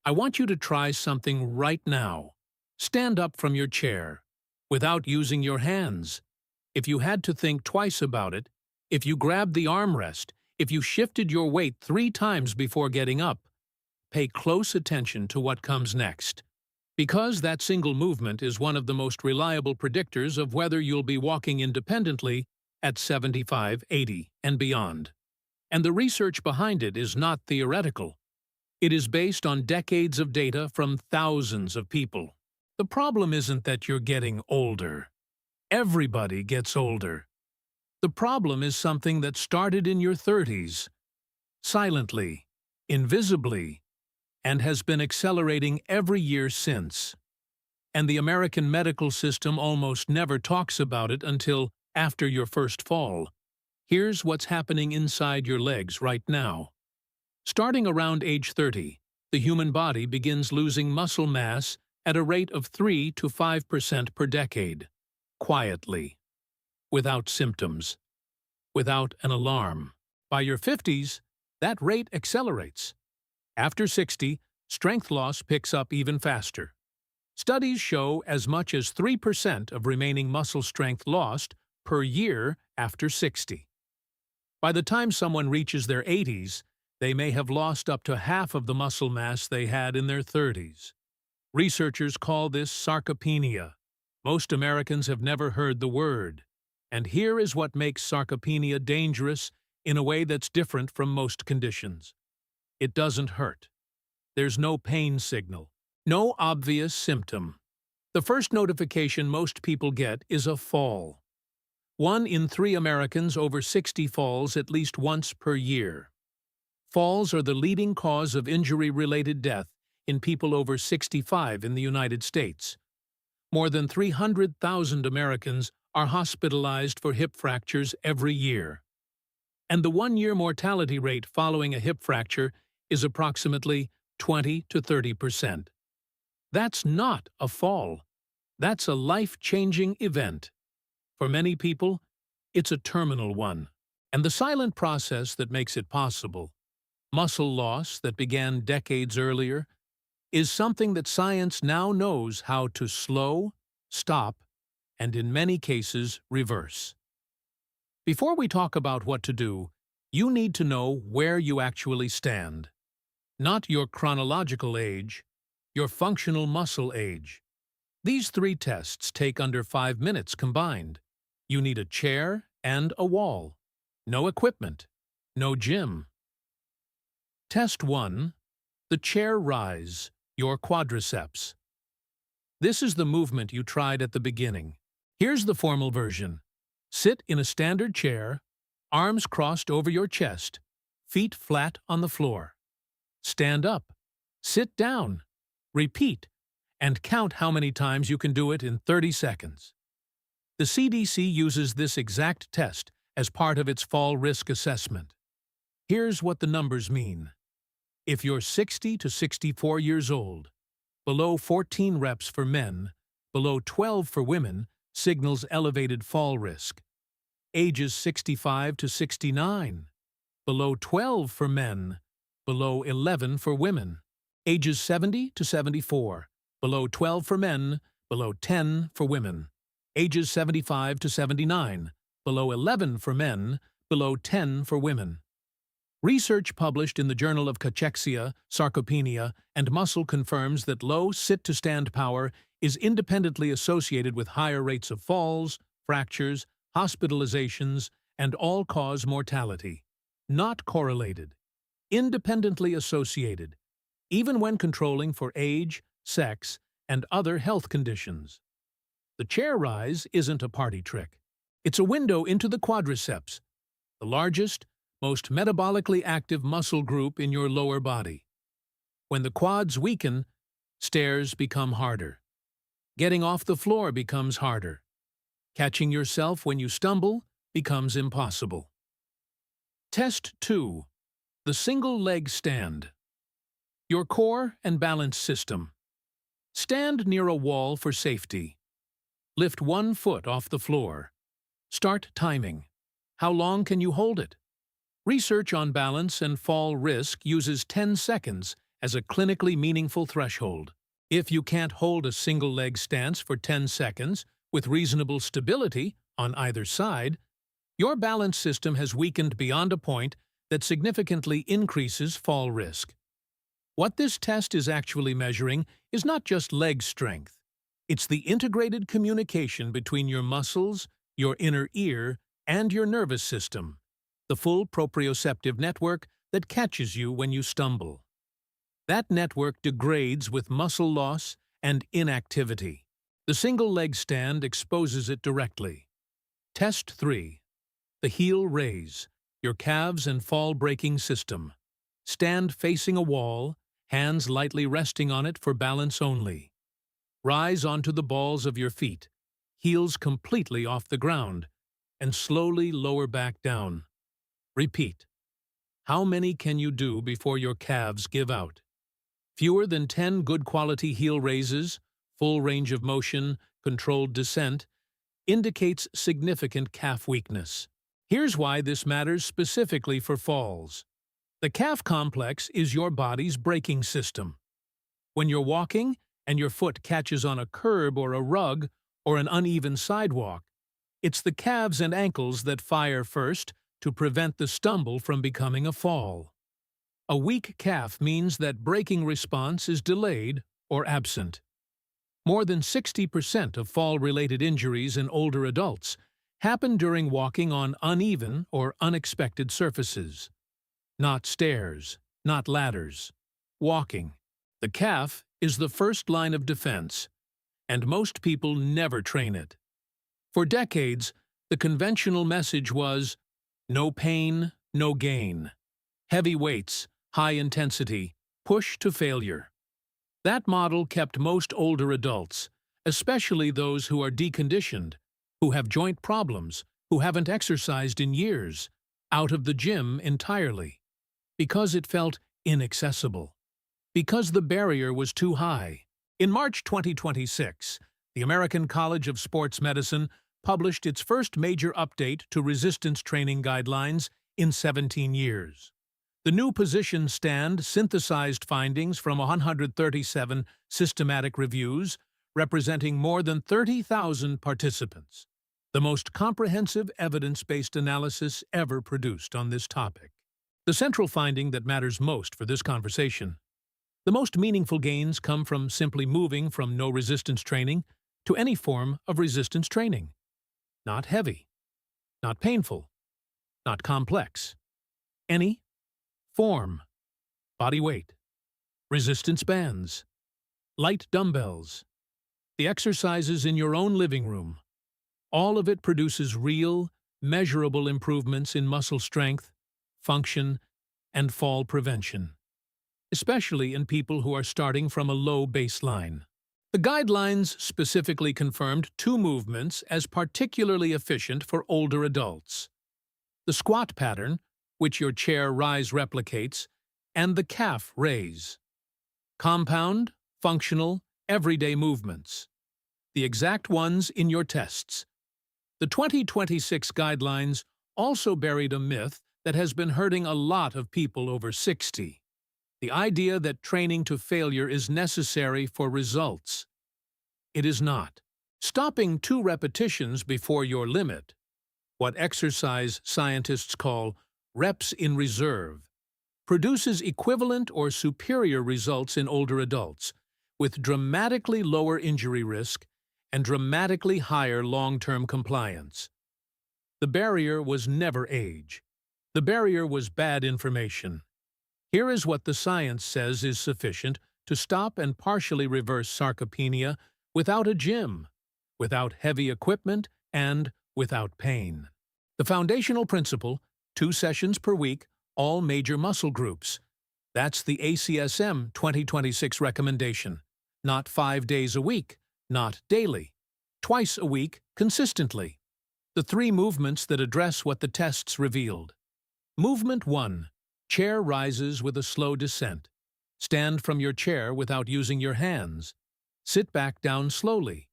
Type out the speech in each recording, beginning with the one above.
I want you to try something right now. Stand up from your chair, without using your hands. If you had to think twice about it, if you grabbed the armrest, if you shifted your weight 3 times before getting up, pay close attention to what comes next. Because that single movement is one of the most reliable predictors of whether you'll be walking independently at 75, 80, and beyond. And the research behind it is not theoretical. It is based on decades of data from thousands of people. The problem isn't that you're getting older. Everybody gets older. The problem is something that started in your 30s, silently, invisibly, and has been accelerating every year since. And the American medical system almost never talks about it until after your first fall. Here's what's happening inside your legs right now. Starting around age 30, the human body begins losing muscle mass at a rate of 3 to 5% per decade, quietly, without symptoms, without an alarm. By your 50s, that rate accelerates. After 60, strength loss picks up even faster. Studies show as much as 3% of remaining muscle strength lost per year after 60. By the time someone reaches their 80s, they may have lost up to half of the muscle mass they had in their 30s. Researchers call this sarcopenia. Most Americans have never heard the word. And here is what makes sarcopenia dangerous in a way that's different from most conditions. It doesn't hurt. There's no pain signal, no obvious symptom. The first notification most people get is a fall. 1 in 3 Americans over 60 falls at least once per year. Falls are the leading cause of injury-related death in people over 65 in the United States. More than 300,000 Americans are hospitalized for hip fractures every year. And the 1-year mortality rate following a hip fracture is approximately 20 to 30%. That's not a fall. That's a life-changing event. For many people, it's a terminal one. And the silent process that makes it possible, muscle loss that began decades earlier, is something that science now knows how to slow, stop, and in many cases reverse. Before we talk about what to do, you need to know where you actually stand. Not your chronological age, your functional muscle age. These 3 tests take under 5 minutes combined. You need a chair and a wall. No equipment. No gym. Test 1. The chair rise, your quadriceps. This is the movement you tried at the beginning. Here's the formal version. Sit in a standard chair, arms crossed over your chest, feet flat on the floor. Stand up. Sit down. Repeat, and count how many times you can do it in 30 seconds. The CDC uses this exact test as part of its fall risk assessment. Here's what the numbers mean. If you're 60 to 64 years old, below 14 reps for men, below 12 for women, signals elevated fall risk. Ages 65 to 69, below 12 for men, below 11 for women. Ages 70 to 74, below 12 for men, below 10 for women. Ages 75 to 79, below 11 for men, below 10 for women. Research published in the Journal of Cachexia, Sarcopenia, and Muscle confirms that low sit-to-stand power is independently associated with higher rates of falls, fractures, hospitalizations, and all-cause mortality. Not correlated. Independently associated, even when controlling for age, sex, and other health conditions. The chair rise isn't a party trick. It's a window into the quadriceps, the largest, most metabolically active muscle group in your lower body. When the quads weaken, stairs become harder. Getting off the floor becomes harder. Catching yourself when you stumble becomes impossible. Test 2. The single leg stand. Your core and balance system. Stand near a wall for safety. Lift 1 foot off the floor. Start timing. How long can you hold it? Research on balance and fall risk uses 10 seconds as a clinically meaningful threshold. If you can't hold a single-leg stance for 10 seconds with reasonable stability on either side, your balance system has weakened beyond a point that significantly increases fall risk. What this test is actually measuring is not just leg strength. It's the integrated communication between your muscles, your inner ear, and your nervous system, the full proprioceptive network that catches you when you stumble. That network degrades with muscle loss and inactivity. The single-leg stand exposes it directly. Test 3. The heel raise, your calves and fall-breaking system. Stand facing a wall, hands lightly resting on it for balance only. Rise onto the balls of your feet, heels completely off the ground, and slowly lower back down. Repeat. How many can you do before your calves give out? Fewer than 10 good quality heel raises, full range of motion, controlled descent, indicates significant calf weakness. Here's why this matters specifically for falls. The calf complex is your body's braking system. When you're walking and your foot catches on a curb or a rug or an uneven sidewalk, it's the calves and ankles that fire first to prevent the stumble from becoming a fall. A weak calf means that braking response is delayed or absent. More than 60% of fall-related injuries in older adults happen during walking on uneven or unexpected surfaces. Not stairs, not ladders. Walking. The calf is the first line of defense, and most people never train it. For decades, the conventional message was, no pain, no gain. Heavy weights, high intensity, push to failure. That model kept most older adults, especially those who are deconditioned, who have joint problems, who haven't exercised in years, out of the gym entirely. Because it felt inaccessible. Because the barrier was too high. In March 2026, the American College of Sports Medicine published its first major update to resistance training guidelines in 17 years. The new position stand synthesized findings from 137 systematic reviews, representing more than 30,000 participants. The most comprehensive evidence-based analysis ever produced on this topic. The central finding that matters most for this conversation. The most meaningful gains come from simply moving from no resistance training to any form of resistance training. Not heavy, not painful, not complex. Any form. Body weight. Resistance bands. Light dumbbells. The exercises in your own living room. All of it produces real, measurable improvements in muscle strength, function, and fall prevention, especially in people who are starting from a low baseline. The guidelines specifically confirmed 2 movements as particularly efficient for older adults. The squat pattern, which your chair rise replicates, and the calf raise. Compound, functional, everyday movements. The exact ones in your tests. The 2026 guidelines also buried a myth that has been hurting a lot of people over 60. The idea that training to failure is necessary for results. It is not. Stopping 2 repetitions before your limit, what exercise scientists call reps in reserve, produces equivalent or superior results in older adults, with dramatically lower injury risk and dramatically higher long-term compliance. The barrier was never age. The barrier was bad information. Here is what the science says is sufficient to stop and partially reverse sarcopenia without a gym, without heavy equipment, and without pain. The foundational principle, 2 sessions per week, all major muscle groups. That's the ACSM 2026 recommendation. Not 5 days a week, not daily. Twice a week, consistently. The 3 movements that address what the tests revealed. Movement 1. Chair rises with a slow descent. Stand from your chair without using your hands. Sit back down slowly.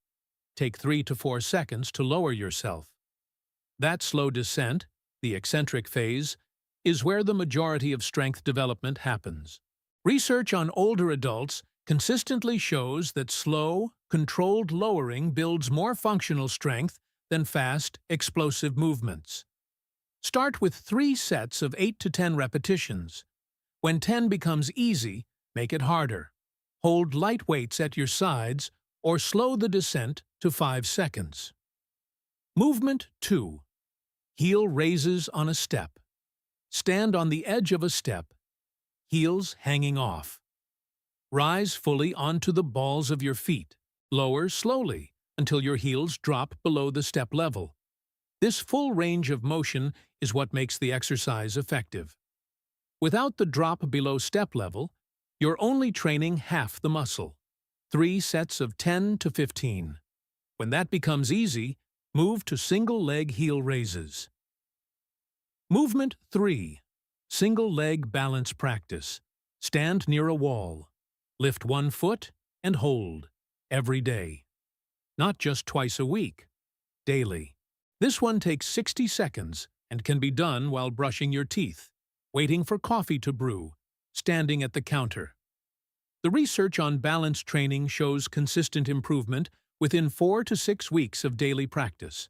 Take 3 to 4 seconds to lower yourself. That slow descent, the eccentric phase, is where the majority of strength development happens. Research on older adults consistently shows that slow, controlled lowering builds more functional strength than fast, explosive movements. Start with 3 sets of 8 to 10 repetitions. When 10 becomes easy, make it harder. Hold light weights at your sides or slow the descent to 5 seconds. Movement 2. Heel raises on a step. Stand on the edge of a step, heels hanging off. Rise fully onto the balls of your feet. Lower slowly until your heels drop below the step level. This full range of motion is what makes the exercise effective. Without the drop below step level, you're only training half the muscle. 3 sets of 10 to 15. When that becomes easy, move to single-leg heel raises. Movement 3. Single-leg balance practice. Stand near a wall. Lift 1 foot and hold. Every day. Not just twice a week. Daily. This one takes 60 seconds and can be done while brushing your teeth, waiting for coffee to brew, standing at the counter. The research on balance training shows consistent improvement within 4 to 6 weeks of daily practice.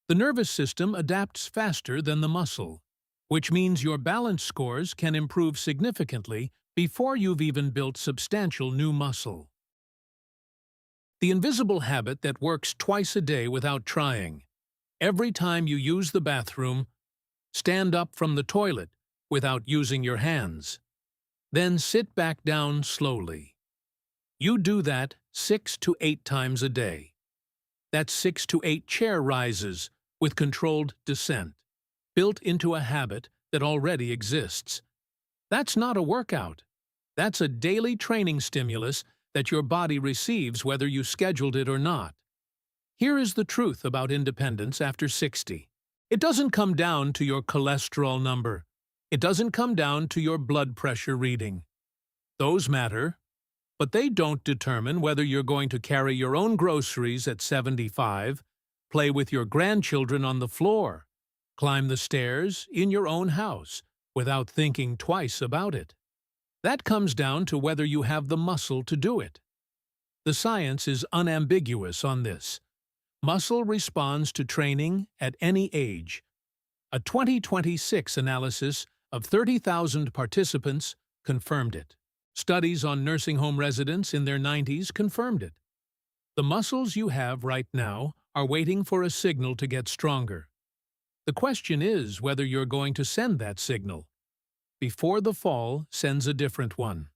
The nervous system adapts faster than the muscle, which means your balance scores can improve significantly before you've even built substantial new muscle. The invisible habit that works twice a day without trying. Every time you use the bathroom, stand up from the toilet without using your hands. Then sit back down slowly. You do that 6 to 8 times a day. That's 6 to 8 chair rises with controlled descent, built into a habit that already exists. That's not a workout. That's a daily training stimulus that your body receives whether you scheduled it or not. Here is the truth about independence after 60. It doesn't come down to your cholesterol number. It doesn't come down to your blood pressure reading. Those matter, but they don't determine whether you're going to carry your own groceries at 75, play with your grandchildren on the floor, climb the stairs in your own house without thinking twice about it. That comes down to whether you have the muscle to do it. The science is unambiguous on this. Muscle responds to training at any age. A 2026 analysis of 30,000 participants confirmed it. Studies on nursing home residents in their 90s confirmed it. The muscles you have right now are waiting for a signal to get stronger. The question is whether you're going to send that signal before the fall sends a different one.